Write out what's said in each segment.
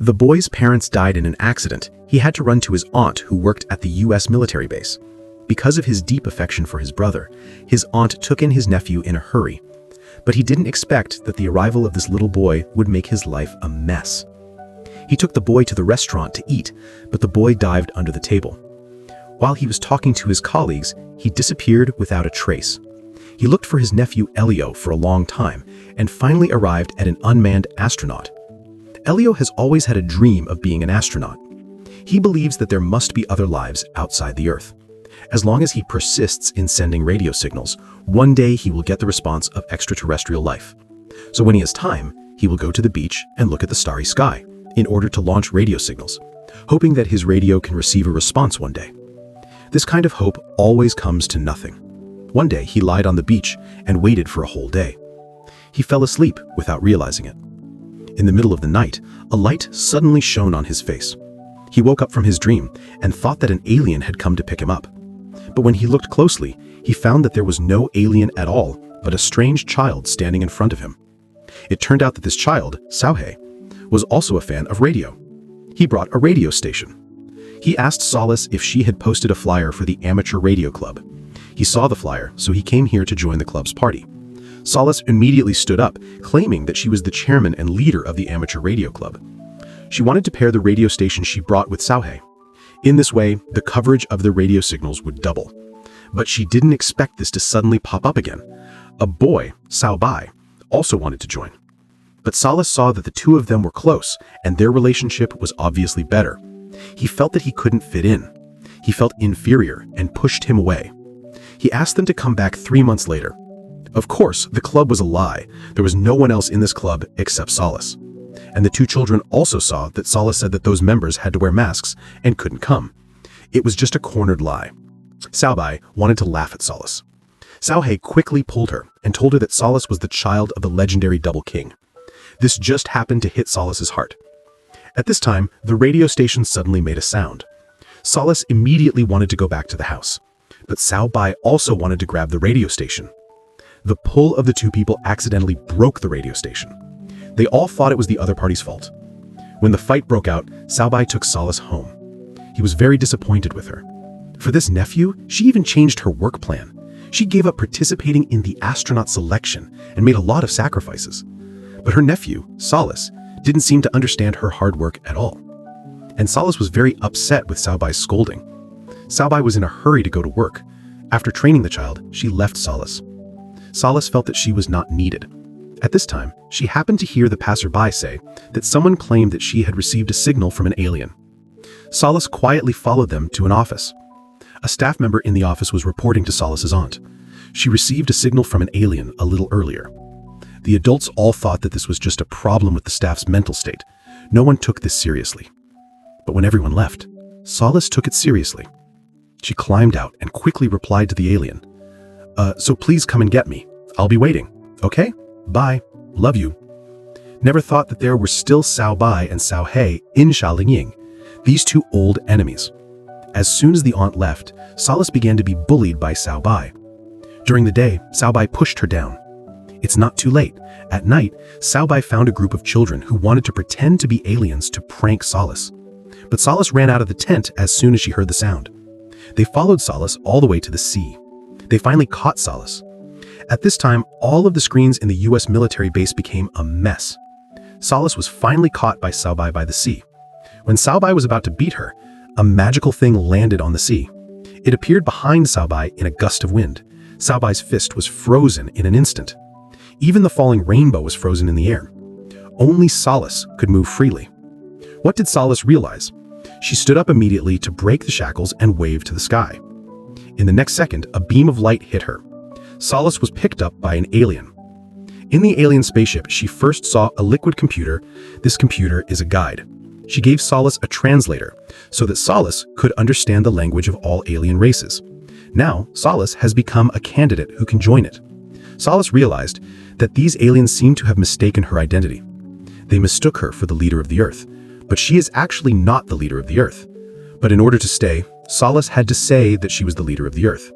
The boy's parents died in an accident. He had to run to his aunt who worked at the US military base. Because of his deep affection for his brother, his aunt took in his nephew in a hurry. But he didn't expect that the arrival of this little boy would make his life a mess. He took the boy to the restaurant to eat, but the boy dived under the table. While he was talking to his colleagues, he disappeared without a trace. He looked for his nephew Elio for a long time and finally arrived at an unmanned astronaut. Elio has always had a dream of being an astronaut. He believes that there must be other lives outside the Earth. As long as he persists in sending radio signals, one day he will get the response of extraterrestrial life. So when he has time, he will go to the beach and look at the starry sky in order to launch radio signals, hoping that his radio can receive a response one day. This kind of hope always comes to nothing. One day he lied on the beach and waited for a whole day. He fell asleep without realizing it. In the middle of the night, a light suddenly shone on his face. He woke up from his dream and thought that an alien had come to pick him up. But when he looked closely, he found that there was no alien at all, but a strange child standing in front of him. It turned out that this child, Sauhe, was also a fan of radio. He brought a radio station. He asked Solace if she had posted a flyer for the amateur radio club. He saw the flyer, so he came here to join the club's party. Solace immediately stood up, claiming that she was the chairman and leader of the amateur radio club. She wanted to pair the radio station she brought with Sauhe. In this way, the coverage of the radio signals would double. But she didn't expect this to suddenly pop up again. A boy, Sao Bai, also wanted to join. But Solace saw that the two of them were close, and their relationship was obviously better. He felt that he couldn't fit in. He felt inferior and pushed him away. He asked them to come back 3 months later. Of course, the club was a lie. There was no one else in this club except Solace. And the two children also saw that Solace said that those members had to wear masks and couldn't come. It was just a cornered lie. Sao Bai wanted to laugh at Solace. Sauhe quickly pulled her and told her that Solace was the child of the legendary Double King. This just happened to hit Solace's heart. At this time, the radio station suddenly made a sound. Solace immediately wanted to go back to the house. But Sao Bai also wanted to grab the radio station. The pull of the two people accidentally broke the radio station. They all thought it was the other party's fault. When the fight broke out, Sao Bai took Solace home. He was very disappointed with her. For this nephew, she even changed her work plan. She gave up participating in the astronaut selection and made a lot of sacrifices. But her nephew, Solace, didn't seem to understand her hard work at all. And Solace was very upset with Sao Bai's scolding. Sao Bai was in a hurry to go to work. After training the child, she left Solace. Solace felt that she was not needed. At this time, she happened to hear the passerby say that someone claimed that she had received a signal from an alien. Solace quietly followed them to an office. A staff member in the office was reporting to Solace's aunt. She received a signal from an alien a little earlier. The adults all thought that this was just a problem with the staff's mental state. No one took this seriously. But when everyone left, Solace took it seriously. She climbed out and quickly replied to the alien. So please come and get me. I'll be waiting. Okay? Bye. Love you." Never thought that there were still Sao Bai and Sao He in Xiaolingyin, these two old enemies. As soon as the aunt left, Solace began to be bullied by Sao Bai. During the day, Sao Bai pushed her down. It's not too late. At night, Sao Bai found a group of children who wanted to pretend to be aliens to prank Solace. But Solace ran out of the tent as soon as she heard the sound. They followed Solace all the way to the sea. They finally caught Solace. At this time, all of the screens in the US military base became a mess. Solace was finally caught by Sao Bai by the sea. When Sao Bai was about to beat her, a magical thing landed on the sea. It appeared behind Sao Bai in a gust of wind. Sao Bai's fist was frozen in an instant. Even the falling rainbow was frozen in the air. Only Solace could move freely. What did Solace realize? She stood up immediately to break the shackles and wave to the sky. In the next second, a beam of light hit her. Solace was picked up by an alien. In the alien spaceship, she first saw a liquid computer. This computer is a guide. She gave Solace a translator so that Solace could understand the language of all alien races. Now, Solace has become a candidate who can join it. Solace realized that these aliens seemed to have mistaken her identity. They mistook her for the leader of the Earth, but she is actually not the leader of the Earth. But in order to stay, Solace had to say that she was the leader of the Earth.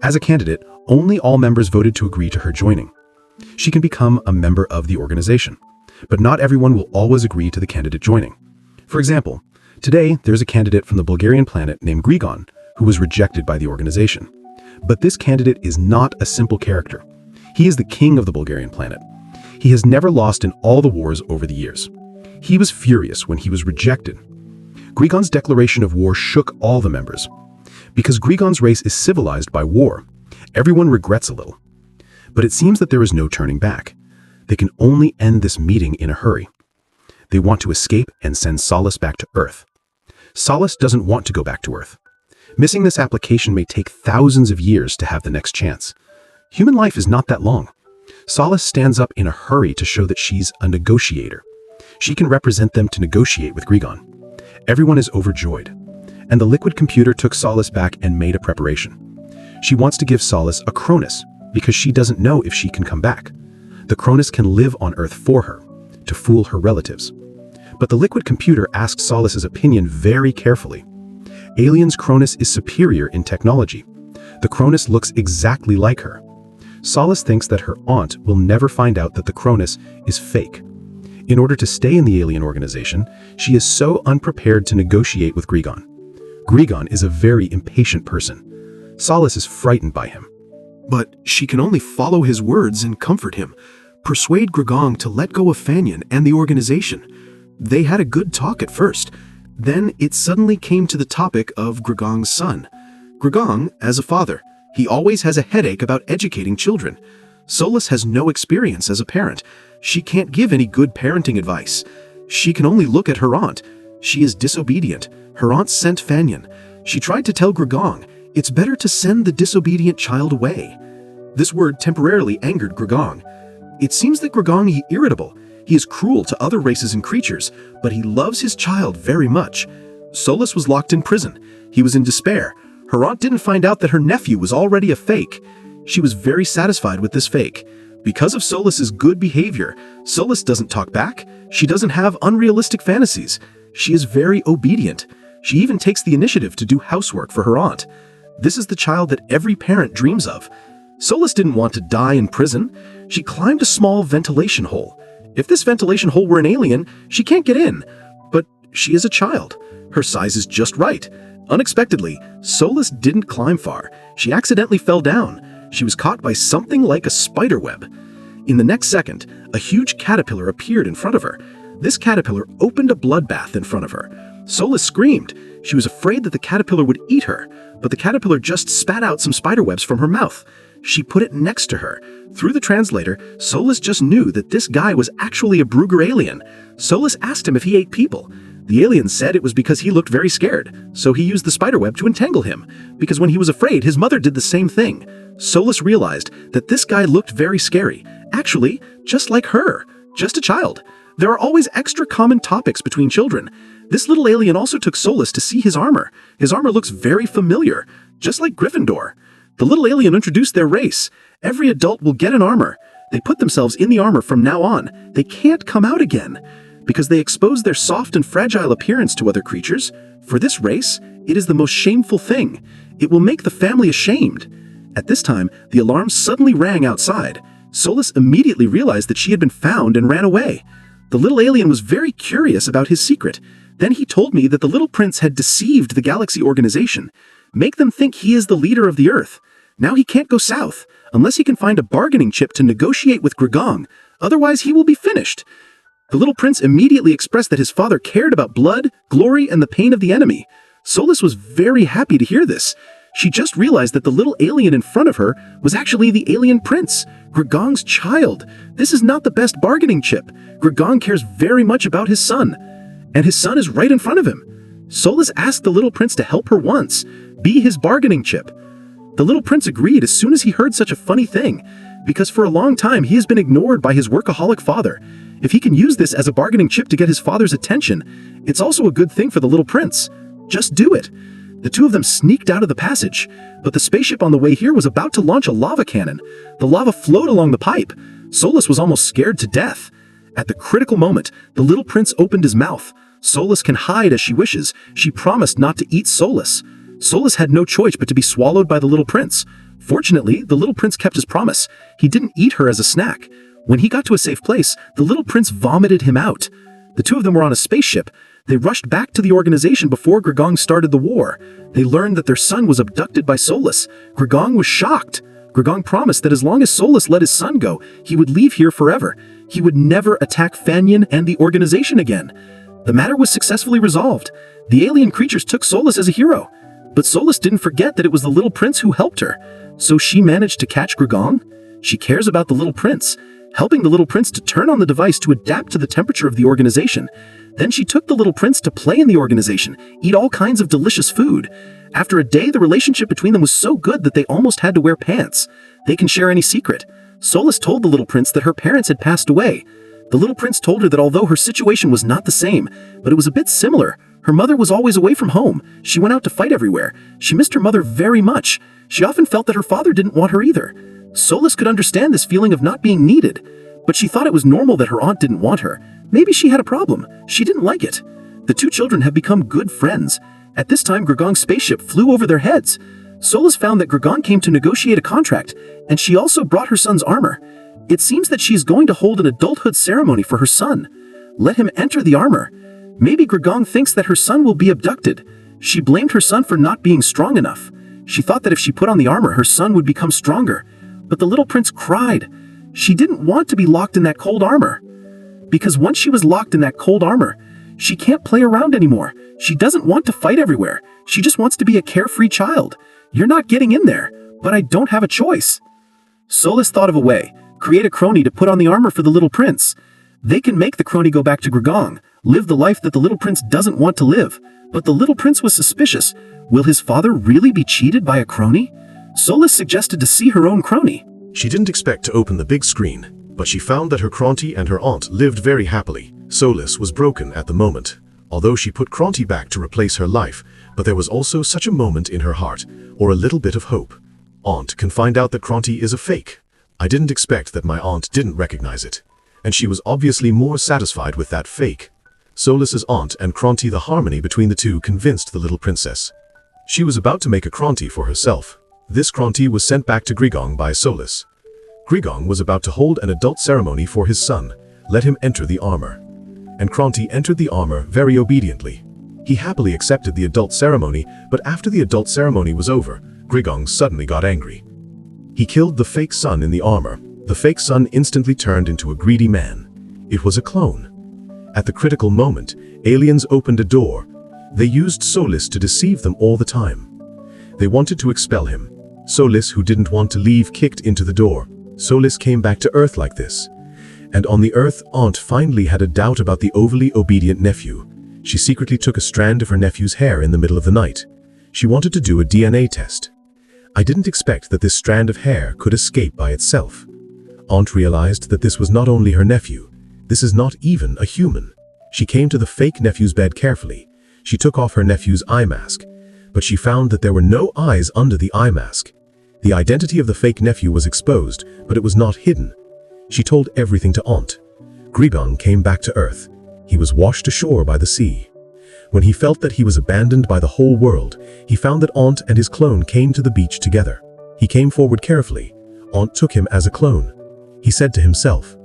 As a candidate, only all members voted to agree to her joining. She can become a member of the organization, but not everyone will always agree to the candidate joining. For example, today there's a candidate from the Bulgarian planet named Grigon who was rejected by the organization. But this candidate is not a simple character. He is the king of the Bulgarian planet. He has never lost in all the wars over the years. He was furious when he was rejected. Grigon's declaration of war shook all the members. Because Grigon's race is civilized by war, everyone regrets a little. But it seems that there is no turning back. They can only end this meeting in a hurry. They want to escape and send Solace back to Earth. Solace doesn't want to go back to Earth. Missing this application may take thousands of years to have the next chance. Human life is not that long. Solace stands up in a hurry to show that she's a negotiator. She can represent them to negotiate with Grigon. Everyone is overjoyed. And the liquid computer took Solace back and made a preparation. She wants to give Solace a Cronus because she doesn't know if she can come back. The Cronus can live on Earth for her, to fool her relatives. But the liquid computer asks Solace's opinion very carefully. Alien's Cronus is superior in technology. The Cronus looks exactly like her. Solace thinks that her aunt will never find out that the Cronus is fake. In order to stay in the alien organization, she is so unprepared to negotiate with Grigon. Grigon is a very impatient person. Solace is frightened by him. But she can only follow his words and comfort him, persuade Grigon to let go of Fanyan and the organization. They had a good talk at first. Then it suddenly came to the topic of Grigon's son. Grigon, as a father, he always has a headache about educating children. Solace has no experience as a parent. She can't give any good parenting advice. She can only look at her aunt. She is disobedient. Her aunt sent Fanyan. She tried to tell Grigon, it's better to send the disobedient child away. This word temporarily angered Grigon. It seems that Grigon is irritable. He is cruel to other races and creatures, but he loves his child very much. Solace was locked in prison. He was in despair. Her aunt didn't find out that her nephew was already a fake. She was very satisfied with this fake. Because of Solace's good behavior, Solace doesn't talk back. She doesn't have unrealistic fantasies. She is very obedient. She even takes the initiative to do housework for her aunt. This is the child that every parent dreams of. Solace didn't want to die in prison. She climbed a small ventilation hole. If this ventilation hole were an alien, she can't get in. But she is a child. Her size is just right. Unexpectedly, Solace didn't climb far. She accidentally fell down. She was caught by something like a spider web. In the next second, a huge caterpillar appeared in front of her. This caterpillar opened a bloodbath in front of her. Solace screamed. She was afraid that the caterpillar would eat her, but the caterpillar just spat out some spiderwebs from her mouth. She put it next to her. Through the translator, Solace just knew that this guy was actually a Brugger alien. Solace asked him if he ate people. The alien said it was because he looked very scared, so he used the spiderweb to entangle him, because when he was afraid, his mother did the same thing. Solace realized that this guy looked very scary, actually, just like her, just a child. There are always extra common topics between children. This little alien also took Solace to see his armor. His armor looks very familiar, just like Gryffindor. The little alien introduced their race. Every adult will get an armor. They put themselves in the armor from now on. They can't come out again, because they expose their soft and fragile appearance to other creatures. For this race, it is the most shameful thing. It will make the family ashamed. At this time, the alarm suddenly rang outside. Solace immediately realized that she had been found and ran away. The little alien was very curious about his secret. Then he told me that the little prince had deceived the Galaxy organization, make them think he is the leader of the Earth. Now he can't go south, unless he can find a bargaining chip to negotiate with Grigon. Otherwise he will be finished. The little prince immediately expressed that his father cared about blood, glory, and the pain of the enemy. Solace was very happy to hear this. She just realized that the little alien in front of her was actually the alien prince, Grigon's child. This is not the best bargaining chip. Grigon cares very much about his son, and his son is right in front of him. Solace asked the little prince to help her once, be his bargaining chip. The little prince agreed as soon as he heard such a funny thing, because for a long time he has been ignored by his workaholic father. If he can use this as a bargaining chip to get his father's attention, it's also a good thing for the little prince. Just do it. The two of them sneaked out of the passage, but the spaceship on the way here was about to launch a lava cannon. The lava flowed along the pipe. Solace was almost scared to death. At the critical moment, the little prince opened his mouth. Solace can hide as she wishes. She promised not to eat Solace. Solace had no choice but to be swallowed by the little prince. Fortunately, the little prince kept his promise. He didn't eat her as a snack. When he got to a safe place, the little prince vomited him out. The two of them were on a spaceship. They rushed back to the organization before Gregong started the war. They learned that their son was abducted by Solus. Gregong was shocked. Gregong promised that as long as Solus let his son go, he would leave here forever. He would never attack Fanyan and the organization again. The matter was successfully resolved. The alien creatures took Solus as a hero. But Solus didn't forget that it was the little prince who helped her. So she managed to catch Gregong. She cares about the little prince, helping the little prince to turn on the device to adapt to the temperature of the organization. Then she took the little prince to play in the organization, eat all kinds of delicious food. After a day, the relationship between them was so good that they almost had to wear pants. They can share any secret. Solus told the little prince that her parents had passed away. The little prince told her that although her situation was not the same, but it was a bit similar. Her mother was always away from home. She went out to fight everywhere. She missed her mother very much. She often felt that her father didn't want her either. Solus could understand this feeling of not being needed, but she thought it was normal that her aunt didn't want her. Maybe she had a problem. She didn't like it. The two children have become good friends. At this time, Gregong's spaceship flew over their heads. Solus found that Gregong came to negotiate a contract, and she also brought her son's armor. It seems that she is going to hold an adulthood ceremony for her son. Let him enter the armor. Maybe Gregong thinks that her son will be abducted. She blamed her son for not being strong enough. She thought that if she put on the armor, her son would become stronger. But the little prince cried. She didn't want to be locked in that cold armor. Because once she was locked in that cold armor, she can't play around anymore. She doesn't want to fight everywhere. She just wants to be a carefree child. You're not getting in there, but I don't have a choice. Solus thought of a way. Create a crony to put on the armor for the little prince. They can make the crony go back to Gregong, live the life that the little prince doesn't want to live. But the little prince was suspicious. Will his father really be cheated by a crony? Solus suggested to see her own crony. She didn't expect to open the big screen, but she found that her Cronty and her aunt lived very happily. Solus was broken at the moment, although she put Cronty back to replace her life, but there was also such a moment in her heart, or a little bit of hope. Aunt can find out that Cronty is a fake. I didn't expect that my aunt didn't recognize it, and she was obviously more satisfied with that fake. Solus's aunt and Cronty, the harmony between the two convinced the little princess. She was about to make a Cronty for herself. This Cronty was sent back to Gregong by Solus. Gregong was about to hold an adult ceremony for his son. Let him enter the armor. And Cronty entered the armor very obediently. He happily accepted the adult ceremony, but after the adult ceremony was over, Gregong suddenly got angry. He killed the fake son in the armor. The fake son instantly turned into a greedy man. It was a clone. At the critical moment, aliens opened a door. They used Solus to deceive them all the time. They wanted to expel him. Solus, who didn't want to leave, kicked into the door. Solus came back to Earth like this. And on the Earth, Aunt finally had a doubt about the overly obedient nephew. She secretly took a strand of her nephew's hair in the middle of the night. She wanted to do a DNA test. I didn't expect that this strand of hair could escape by itself. Aunt realized that this was not only her nephew. This is not even a human. She came to the fake nephew's bed carefully. She took off her nephew's eye mask, but she found that there were no eyes under the eye mask. The identity of the fake nephew was exposed, but it was not hidden. She told everything to Aunt. Gregong came back to Earth. He was washed ashore by the sea. When he felt that he was abandoned by the whole world, he found that Aunt and his clone came to the beach together. He came forward carefully. Aunt took him as a clone. He said to himself.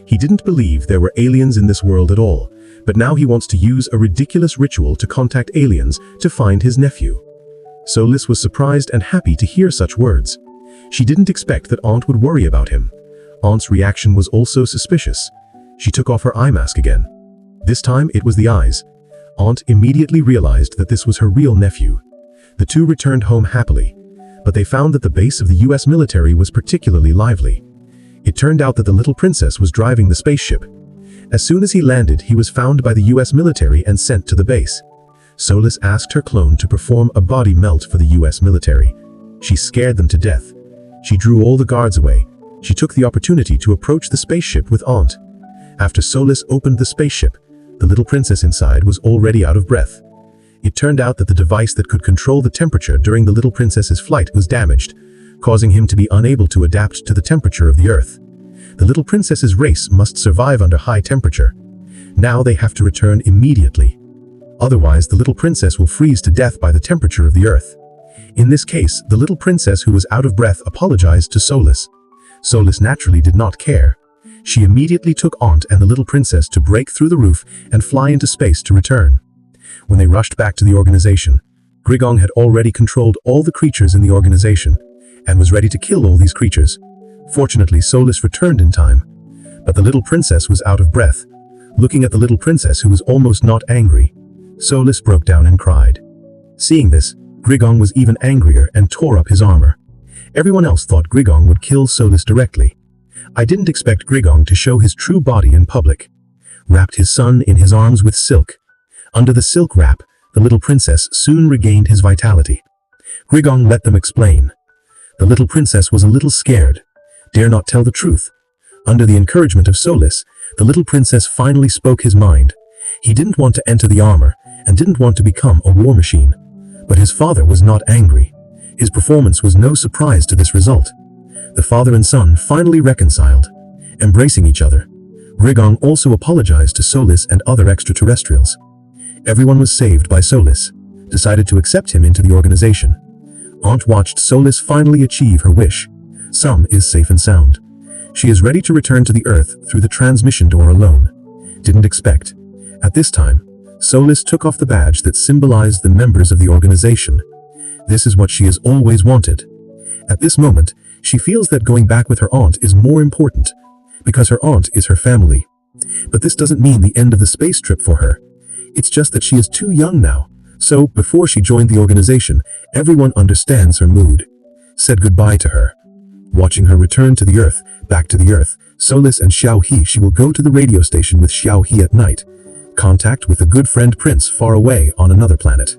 He didn't believe there were aliens in this world at all, but now he wants to use a ridiculous ritual to contact aliens to find his nephew. Solus was surprised and happy to hear such words. She didn't expect that Aunt would worry about him. Aunt's reaction was also suspicious. She took off her eye mask again. This time it was the eyes. Aunt immediately realized that this was her real nephew. The two returned home happily, but they found that the base of the US military was particularly lively. It turned out that the little princess was driving the spaceship. As soon as he landed, he was found by the US military and sent to the base. Solus asked her clone to perform a body melt for the US military. She scared them to death. She drew all the guards away. She took the opportunity to approach the spaceship with Aunt. After Solus opened the spaceship, the little princess inside was already out of breath. It turned out that the device that could control the temperature during the little princess's flight was damaged, causing him to be unable to adapt to the temperature of the Earth. The little princess's race must survive under high temperature. Now they have to return immediately. Otherwise, the little princess will freeze to death by the temperature of the Earth. In this case, the little princess who was out of breath apologized to Solus. Solus naturally did not care. She immediately took Aunt and the little princess to break through the roof and fly into space to return. When they rushed back to the organization, Grigong had already controlled all the creatures in the organization and was ready to kill all these creatures. Fortunately, Solus returned in time, but the little princess was out of breath. Looking at the little princess, who was almost not angry, Solus broke down and cried. Seeing this, Grigong was even angrier and tore up his armor. Everyone else thought Grigong would kill Solus directly. I didn't expect Grigong to show his true body in public. Wrapped his son in his arms with silk. Under the silk wrap, the little princess soon regained his vitality. Grigong let them explain. The little princess was a little scared, dare not tell the truth. Under the encouragement of Solus, the little princess finally spoke his mind. He didn't want to enter the armor and didn't want to become a war machine. But his father was not angry. His performance was no surprise to this result. The father and son finally reconciled, embracing each other. Grigong also apologized to Solus and other extraterrestrials. Everyone was saved by Solus, decided to accept him into the organization. Aunt watched Solus finally achieve her wish. Some is safe and sound. She is ready to return to the Earth through the transmission door alone. Didn't expect. At this time, Solus took off the badge that symbolized the members of the organization. This is what she has always wanted. At this moment, she feels that going back with her aunt is more important, because her aunt is her family. But this doesn't mean the end of the space trip for her. It's just that she is too young now. So, before she joined the organization, everyone understands her mood. Said goodbye to her. Watching her return to the Earth, back to the Earth, Solus and Xiao He, she will go to the radio station with Xiao He at night. Contact with a good friend Prince far away on another planet.